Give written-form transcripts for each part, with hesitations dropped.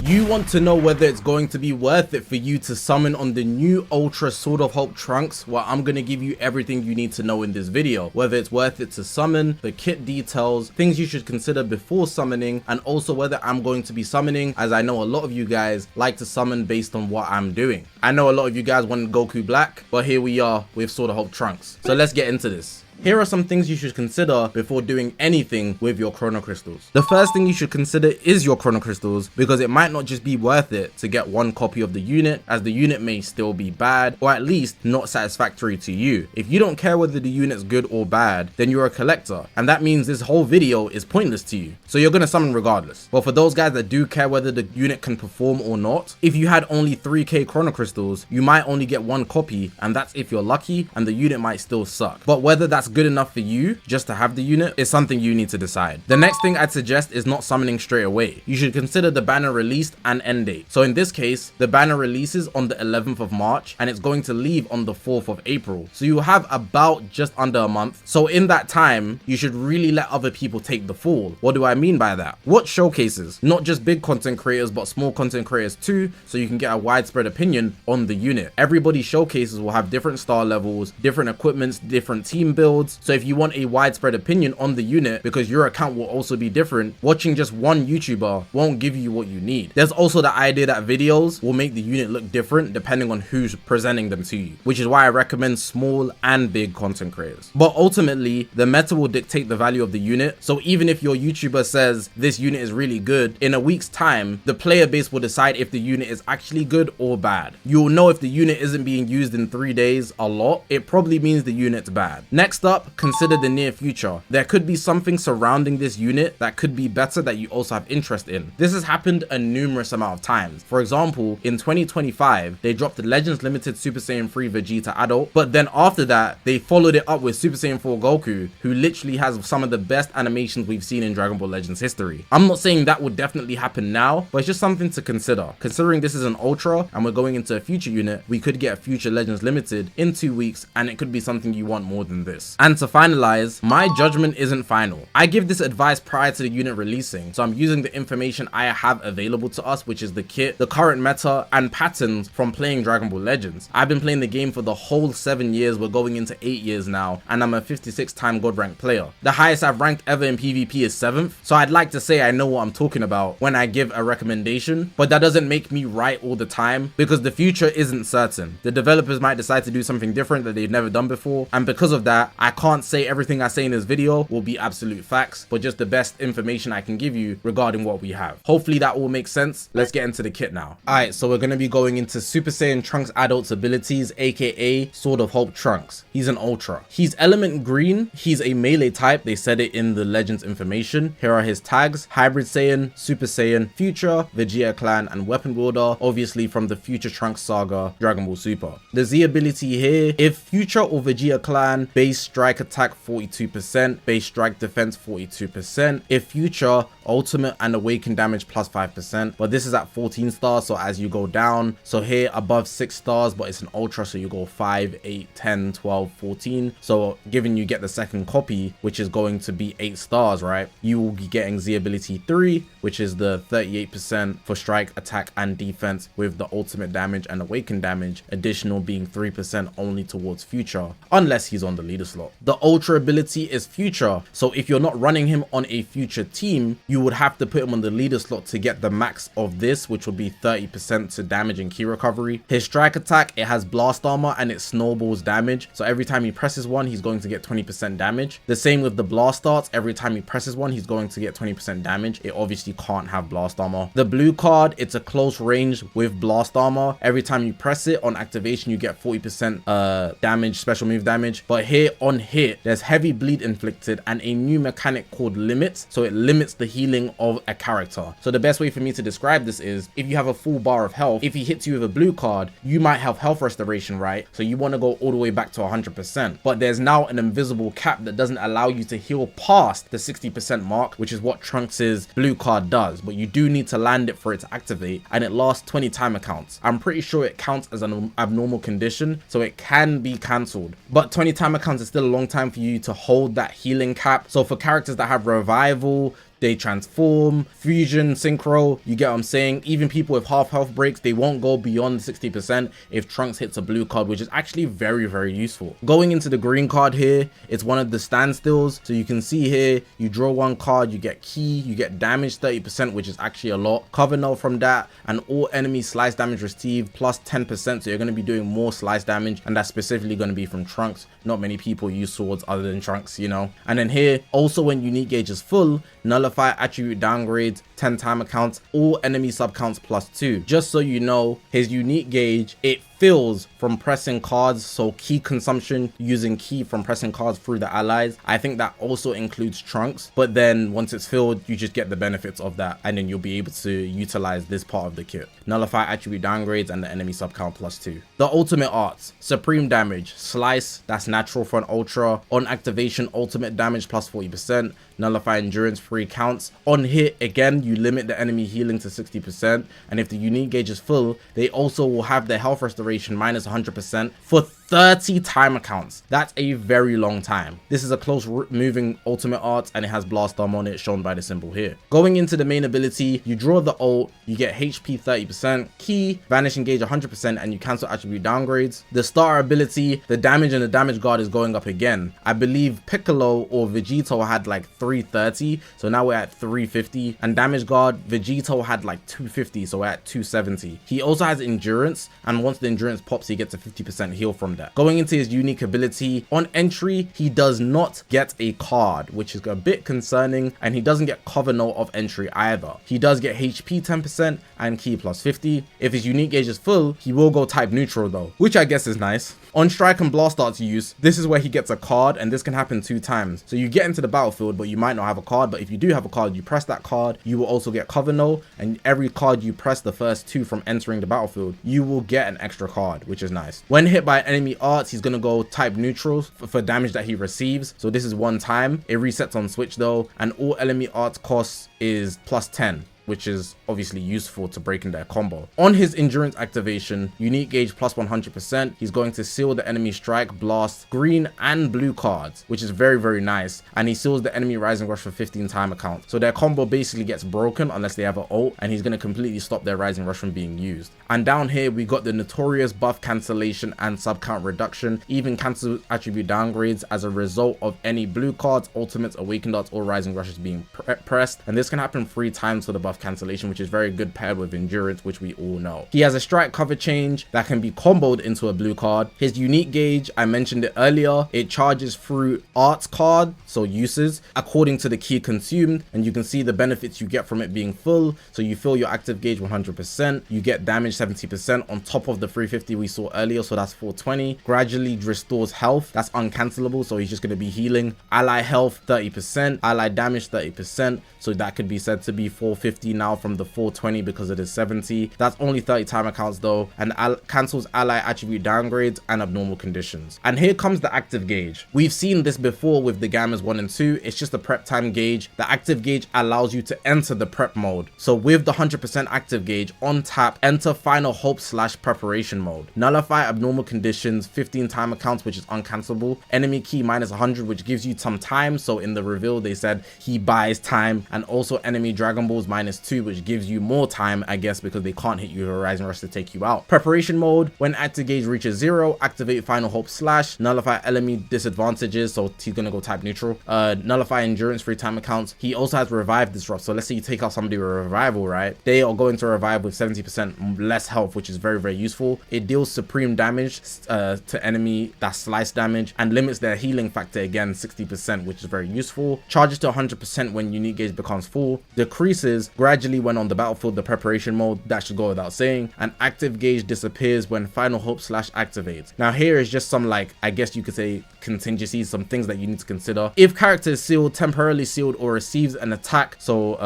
You want to know whether it's going to be worth it for you to summon on the new Ultra Sword of Hope Trunks? Well, I'm going to give you everything you need to know in this video, whether it's worth it to summon, the kit details, things you should consider before summoning, and also whether I'm going to be summoning, as I know a lot of you guys like to summon based on what I'm doing. I know a lot of you guys want Goku Black, but here we are with Sword of Hope Trunks. So let's get into this. Here are some things you should consider before doing anything with your Chrono Crystals. The first thing you should consider is your Chrono Crystals, because it might not just be worth it to get one copy of the unit, as the unit may still be bad, or at least not satisfactory to you. If you don't care whether the unit's good or bad, then you're a collector, and that means this whole video is pointless to you. So you're gonna summon regardless. But for those guys that do care whether the unit can perform or not, if you had only 3k Chrono Crystals, you might only get one copy, and that's if you're lucky, and the unit might still suck. But whether that's good enough for you just to have the unit is something you need to decide. The next thing I'd suggest is not summoning straight away. You should consider the banner released and end date. So in this case, the banner releases on the 11th of March and it's going to leave on the 4th of April. So you have about just under a month. So in that time, you should really let other people take the fall. What do I mean by that? Watch showcases, not just big content creators, but small content creators too, so you can get a widespread opinion on the unit. Everybody's showcases will have different star levels, different equipments, different team builds. So if you want a widespread opinion on the unit, because your account will also be different, watching just one YouTuber won't give you what you need. There's also the idea that videos will make the unit look different depending on who's presenting them to you, which is why I recommend small and big content creators. But ultimately, the meta will dictate the value of the unit. So even if your YouTuber says this unit is really good, in a week's time, the player base will decide if the unit is actually good or bad. You'll know if the unit isn't being used in 3 days a lot, it probably means the unit's bad. Next up, consider the near future. There could be something surrounding this unit that could be better that you also have interest in. This has happened a numerous amount of times. For example, in 2025, they dropped the Legends Limited Super Saiyan 3 Vegeta Adult, but then after that, they followed it up with Super Saiyan 4 Goku, who literally has some of the best animations we've seen in Dragon Ball Legends history. I'm not saying that would definitely happen now, but it's just something to consider. Considering this is an Ultra and we're going into a future unit, we could get a future Legends Limited in 2 weeks, and it could be something you want more than this. And to finalize, my judgment isn't final. I give this advice prior to the unit releasing, so I'm using the information I have available to us, which is the kit, the current meta, and patterns from playing Dragon Ball Legends. I've been playing the game for the whole 7 years, we're going into 8 years now, and I'm a 56-time God rank player. The highest I've ranked ever in PvP is 7th, so I'd like to say I know what I'm talking about when I give a recommendation, but that doesn't make me right all the time, because the future isn't certain. The developers might decide to do something different that they've never done before, and because of that, I can't say everything I say in this video will be absolute facts, but just the best information I can give you regarding what we have. Hopefully that all makes sense. Let's get into the kit now. Alright, so we're going to be going into Super Saiyan Trunks Adult's abilities, aka Sword of Hope Trunks. He's an Ultra. He's element green. He's a melee type. They said it in the Legends information. Here are his tags: Hybrid Saiyan, Super Saiyan, Future, Vegeta Clan, and Weapon Wielder, obviously from the Future Trunks saga, Dragon Ball Super. The Z ability here: if Future or Vegeta Clan, base strike attack 42%, base strike defense 42%. If Future, ultimate and awaken damage plus 5%, but this is at 14 stars, so as you go down, so here above 6 stars, but it's an Ultra, so you go 5, 8, 10, 12, 14. So given you get the second copy, which is going to be 8 stars, right, you will be getting Z ability 3, which is the 38% for strike, attack, and defense, with the ultimate damage and awaken damage additional being 3% only towards Future, unless he's on the leader slot. The Ultra ability is Future, so if you're not running him on a Future team, you would have to put him on the leader slot to get the max of this, which would be 30% to damage and key recovery. His strike attack, it has blast armor and it snowballs damage, so every time he presses one, he's going to get 20% damage. The same with the blast darts, every time he presses one, he's going to get 20% damage. It obviously can't have blast armor. The blue card, it's a close range with blast armor. Every time you press it on activation, you get 40% damage, special move damage. But here on hit, there's heavy bleed inflicted and a new mechanic called limits, so it limits the healing of a character. So the best way for me to describe this is, if you have a full bar of health, if he hits you with a blue card, you might have health restoration, right? So you want to go all the way back to 100%, but there's now an invisible cap that doesn't allow you to heal past the 60% mark, which is what Trunks's blue card does, but you do need to land it for it to activate, and it lasts 20 timer counts. I'm pretty sure it counts as an abnormal condition, so it can be cancelled, but 20 timer counts is still a long time for you to hold that healing cap. So for characters that have revival, they transform, fusion, synchro, you get what I'm saying? Even people with half health breaks, they won't go beyond 60% if Trunks hits a blue card, which is actually very, very useful. Going into the green card here, it's one of the standstills. So you can see here, you draw one card, you get key, you get damage 30%, which is actually a lot. Cover null from that, and all enemy slice damage received plus 10%. So you're going to be doing more slice damage, and that's specifically going to be from Trunks. Not many people use swords other than Trunks, you know. And then here, also when unique gauge is full, nullify attribute downgrades, 10 timer counts, all enemy sub counts plus 2. Just so you know, his unique gauge, it fills from pressing cards, so key consumption using key from pressing cards through the allies. I think that also includes Trunks, but then once it's filled, you just get the benefits of that, and then you'll be able to utilize this part of the kit. Nullify attribute downgrades and the enemy sub count plus 2. The ultimate arts, supreme damage, slice, that's natural for an ultra. On activation, ultimate damage plus 40%. Nullify endurance 3 counts. On hit, again, you limit the enemy healing to 60%, and if the unique gauge is full, they also will have their health restoration minus 100% for 30 timer counts. That's a very long time. This is a close moving ultimate art, and it has blast arm on it, shown by the symbol here. Going into the main ability, you draw the ult, you get HP 30%, key, vanishing gauge 100%, and you cancel attribute downgrades. The starter ability, the damage and the damage guard is going up again. I believe Piccolo or Vegito had like 330, so now we're at 350, and damage guard, Vegito had like 250, so we're at 270. He also has endurance, and once the endurance pops, he gets a 50% heal from that. Going into his unique ability, on entry, he does not get a card, which is a bit concerning, and he doesn't get cover note of entry either. He does get HP 10% and key plus 50. If his unique gauge is full, he will go type neutral though, which I guess is nice. On strike and blast arts use, this is where he gets a card, and this can happen 2 times. So you get into the battlefield, but you might not have a card, but if you do have a card, you press that card, you will also get cover null, and every card you press the first 2 from entering the battlefield, you will get an extra card, which is nice. When hit by enemy arts, he's gonna go type neutral for damage that he receives. So this is 1 time. It resets on switch though, and all enemy arts costs is plus 10. Which is obviously useful to breaking their combo. On his endurance activation, unique gauge plus 100%, he's going to seal the enemy strike, blast, green and blue cards, which is very, very nice. And he seals the enemy rising rush for 15 timer count. So their combo basically gets broken unless they have an ult, and he's going to completely stop their rising rush from being used. And down here, we got the notorious buff cancellation and sub count reduction, even cancel attribute downgrades as a result of any blue cards, ultimates, awakened arts, or rising rushes being pressed. And this can happen 3 times for the buff cancellation, which is very good paired with endurance, which we all know. He has a strike cover change that can be comboed into a blue card. His unique gauge, I mentioned it earlier, it charges through arts card, so uses, according to the key consumed, and you can see the benefits you get from it being full. So you fill your active gauge 100%, you get damage 70% on top of the 350 we saw earlier, so that's 420. Gradually restores health, that's uncancelable, so he's just going to be healing. Ally health 30%, ally damage 30%, so that could be said to be 450 now from the 420 because it is 70. That's only 30 timer counts though, and cancels ally attribute downgrades and abnormal conditions. And here comes the active gauge. We've seen this before with the Gammas 1 and 2. It's just a prep time gauge. The active gauge allows you to enter the prep mode. So with the 100% active gauge on tap, enter final hope / preparation mode. Nullify abnormal conditions, 15 timer counts, which is uncancelable. Enemy key minus 100, which gives you some time. So in the reveal they said he buys time, and also enemy Dragon Balls minus 2, which gives you more time, I guess, because they can't hit you with a rising rush to take you out. Preparation mode, when active gauge reaches 0, activate final hope / nullify enemy disadvantages, so he's gonna go type neutral. Nullify endurance 3 timer counts. He also has revive disrupt, so let's say you take out somebody with revival, right? They are going to revive with 70% less health, which is very, very useful. It deals supreme damage to enemy, that's slice damage, and limits their healing factor again 60%, which is very useful. Charges to 100% when unique gauge becomes full. Decreases gradually when on the battlefield, the preparation mode, that should go without saying. And active gauge disappears when final hope / activates. Now here is just some, like, I guess you could say contingencies, some things that you need to consider. If character is sealed, temporarily sealed, or receives an attack, so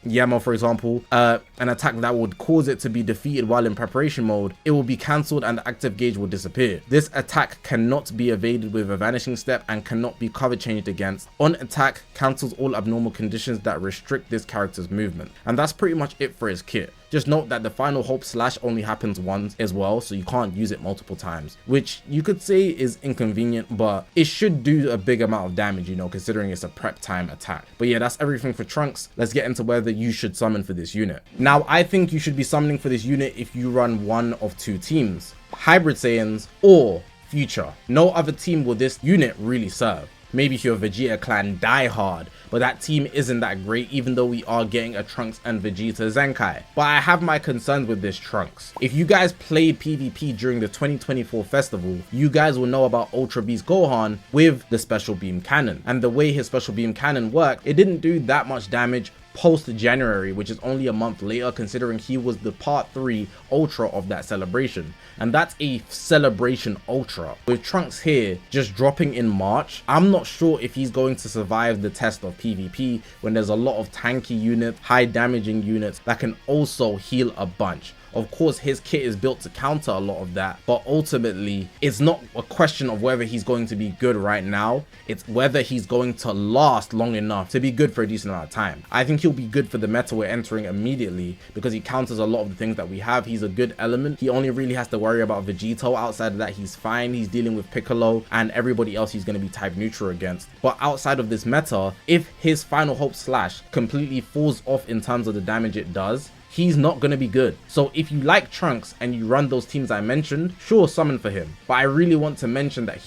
Yamo for example, an attack that would cause it to be defeated while in preparation mode, it will be cancelled and the active gauge will disappear. This attack cannot be evaded with a vanishing step and cannot be cover changed against. On attack, cancels all abnormal conditions that restrict this character's movement. And that's pretty much it for his kit. Just note that the final hope slash only happens once as well, so you can't use it multiple times, which you could say is inconvenient, but it should do a big amount of damage, you know, considering it's a prep time attack. But yeah, that's everything for Trunks. Let's get into whether you should summon for this unit. Now, I think you should be summoning for this unit if you run one of two teams, Hybrid Saiyans or Future. No other team will this unit really serve. Maybe if you're a Vegeta clan diehard, but that team isn't that great, even though we are getting a Trunks and Vegeta Zenkai. But I have my concerns with this Trunks. If you guys played PvP during the 2024 festival, you guys will know about Ultra Beast Gohan with the Special Beam Cannon. And the way his Special Beam Cannon worked, it didn't do that much damage post-January, which is only a month later, considering he was the part 3 Ultra of that celebration. And that's a celebration Ultra. With Trunks here just dropping in March, I'm not sure if he's going to survive the test of PvP when there's a lot of tanky units, high damaging units that can also heal a bunch. Of course, his kit is built to counter a lot of that, but ultimately, it's not a question of whether he's going to be good right now. It's whether he's going to last long enough to be good for a decent amount of time. I think he'll be good for the meta we're entering immediately because he counters a lot of the things that we have. He's a good element. He only really has to worry about Vegito. Outside of that, he's fine. He's dealing with Piccolo and everybody else he's going to be type neutral against. But outside of this meta, if his final hope slash completely falls off in terms of the damage it does, he's not going to be good. So if you like Trunks and you run those teams I mentioned, sure, summon for him. But I really want to mention that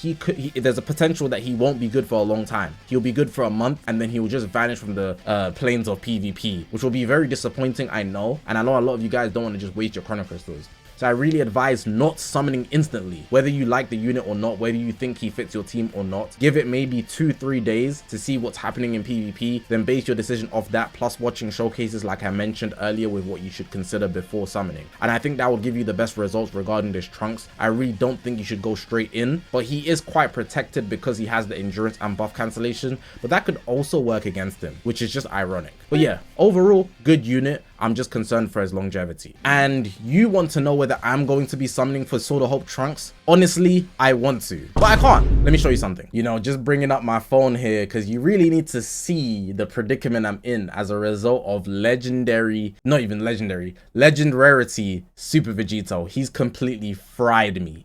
there's a potential that he won't be good for a long time. He'll be good for a month and then he will just vanish from the planes of PvP, which will be very disappointing, I know. And I know a lot of you guys don't want to just waste your Chrono Crystals. So I really advise not summoning instantly, whether you like the unit or not, whether you think he fits your team or not. Give it maybe 2-3 days to see what's happening in PvP, then base your decision off that, plus watching showcases like I mentioned earlier with what you should consider before summoning. And I think that will give you the best results regarding this Trunks. I really don't think you should go straight in, but he is quite protected because he has the endurance and buff cancellation, but that could also work against him, which is just ironic. But yeah, overall, good unit. I'm just concerned for his longevity. And you want to know whether I'm going to be summoning for Sword of Hope Trunks? Honestly, I want to, but I can't. Let me show you something. You know, just bringing up my phone here because you really need to see the predicament I'm in as a result of legendary, not even legendary, legend rarity Super Vegito. He's completely fried me.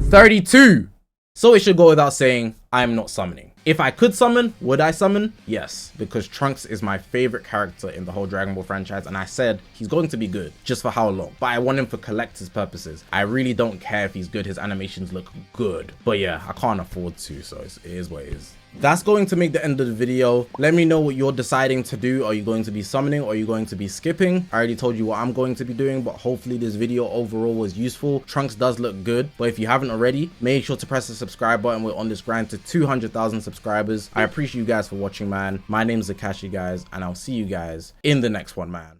32. So it should go without saying, I'm not summoning. If I could summon, would I summon? Yes, because Trunks is my favorite character in the whole Dragon Ball franchise, and I said he's going to be good. Just for how long? But I want him for collector's purposes. I really don't care if he's good. His animations look good. But yeah, I can't afford to, so it is what it is. That's going to make the end of the video. Let me know what you're deciding to do. Are you going to be summoning or are you going to be skipping? I already told you what I'm going to be doing, but hopefully this video overall was useful. Trunks does look good, but if you haven't already, make sure to press the subscribe button. We're on this grind to 200,000 subscribers. I appreciate you guys for watching, man. My name's ZAKASHI, guys, and I'll see you guys in the next one, man.